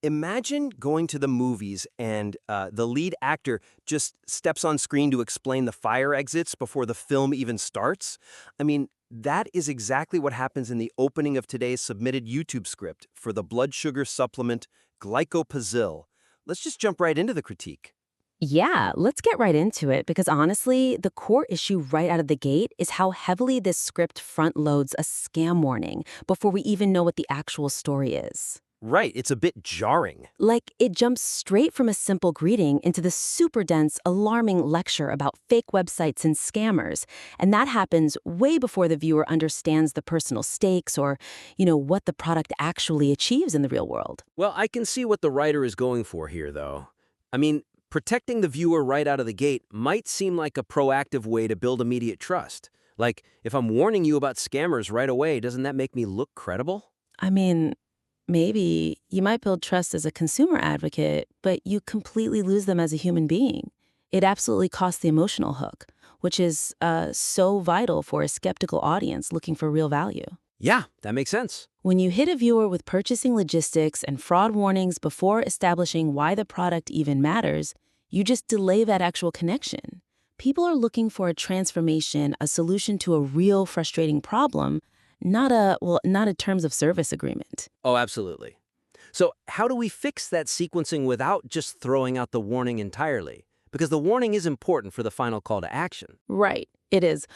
Imagine going to the movies and the lead actor just steps on screen to explain the fire exits before the film even starts. I mean, that is exactly what happens in the opening of today's submitted YouTube script for the blood sugar supplement Glycopezil. Let's just jump right into the critique. Yeah, let's get right into it because honestly, the core issue right out of the gate is how heavily this script front loads a scam warning before we even know what the actual story is. Right, it's a bit jarring. Like, it jumps straight from a simple greeting into the super dense, alarming lecture about fake websites and scammers. And that happens way before the viewer understands the personal stakes or, what the product actually achieves in the real world. Well, I can see what the writer is going for here, though. I mean, protecting the viewer right out of the gate might seem like a proactive way to build immediate trust. Like, if I'm warning you about scammers right away, doesn't that make me look credible? I mean, maybe you might build trust as a consumer advocate, but you completely lose them as a human being. It absolutely costs the emotional hook, which is so vital for a skeptical audience looking for real value. Yeah, that makes sense. When you hit a viewer with purchasing logistics and fraud warnings before establishing why the product even matters, you just delay that actual connection. People are looking for a transformation, a solution to a real frustrating problem, not a terms of service agreement. Oh, absolutely. So how do we fix that sequencing without just throwing out the warning entirely? Because the warning is important for the final call to action. Right, it is.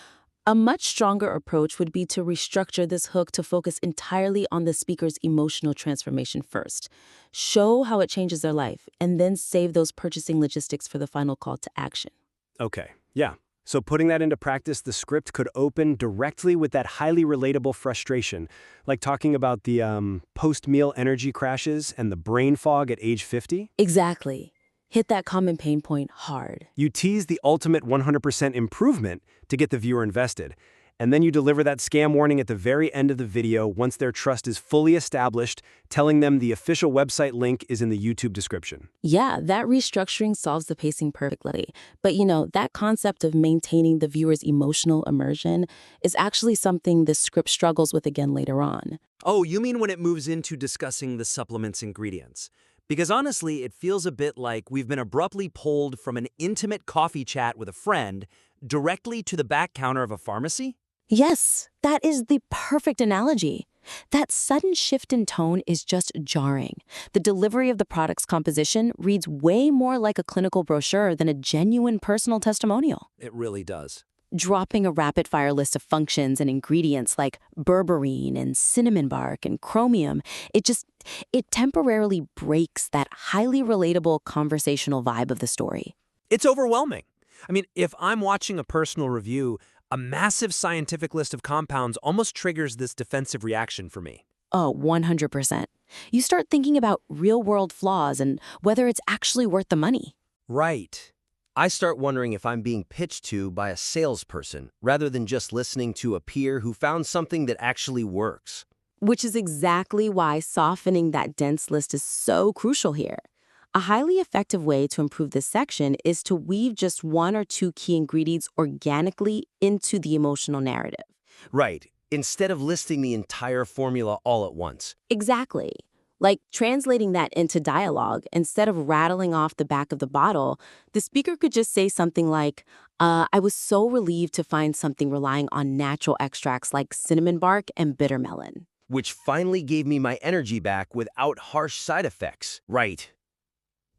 A much stronger approach would be to restructure this hook to focus entirely on the speaker's emotional transformation first. Show how it changes their life, and then save those purchasing logistics for the final call to action. Okay, yeah. So putting that into practice, the script could open directly with that highly relatable frustration, like talking about the post-meal energy crashes and the brain fog at age 50. Exactly. Hit that common pain point hard. You tease the ultimate 100% improvement to get the viewer invested, and then you deliver that scam warning at the very end of the video once their trust is fully established, telling them the official website link is in the YouTube description. Yeah, that restructuring solves the pacing perfectly. But that concept of maintaining the viewer's emotional immersion is actually something the script struggles with again later on. Oh, you mean when it moves into discussing the supplement's ingredients? Because honestly, it feels a bit like we've been abruptly pulled from an intimate coffee chat with a friend directly to the back counter of a pharmacy? Yes, that is the perfect analogy. That sudden shift in tone is just jarring. The delivery of the product's composition reads way more like a clinical brochure than a genuine personal testimonial. It really does. Dropping a rapid-fire list of functions and ingredients like berberine and cinnamon bark and chromium, it temporarily breaks that highly relatable conversational vibe of the story. It's overwhelming. I mean, if I'm watching a personal review, a massive scientific list of compounds almost triggers this defensive reaction for me. Oh, 100%. You start thinking about real-world flaws and whether it's actually worth the money. Right. I start wondering if I'm being pitched to by a salesperson rather than just listening to a peer who found something that actually works. Which is exactly why softening that dense list is so crucial here. A highly effective way to improve this section is to weave just one or two key ingredients organically into the emotional narrative. Right. Instead of listing the entire formula all at once. Exactly. Like translating that into dialogue, instead of rattling off the back of the bottle, the speaker could just say something like, I was so relieved to find something relying on natural extracts like cinnamon bark and bitter melon. Which finally gave me my energy back without harsh side effects. Right.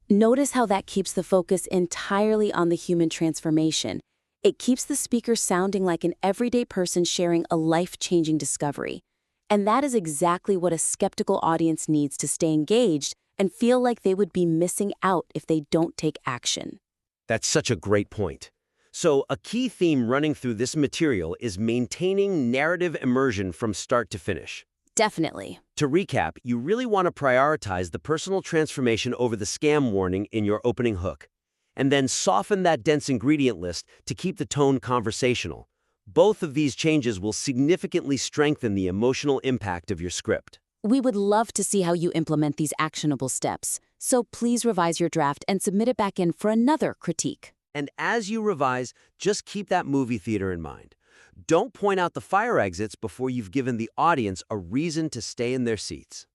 Notice how that keeps the focus entirely on the human transformation. It keeps the speaker sounding like an everyday person sharing a life-changing discovery. And that is exactly what a skeptical audience needs to stay engaged and feel like they would be missing out if they don't take action. That's such a great point. So, a key theme running through this material is maintaining narrative immersion from start to finish. Definitely. To recap, you really want to prioritize the personal transformation over the scam warning in your opening hook, and then soften that dense ingredient list to keep the tone conversational. Both of these changes will significantly strengthen the emotional impact of your script. We would love to see how you implement these actionable steps, so please revise your draft and submit it back in for another critique. And as you revise, just keep that movie theater in mind. Don't point out the fire exits before you've given the audience a reason to stay in their seats.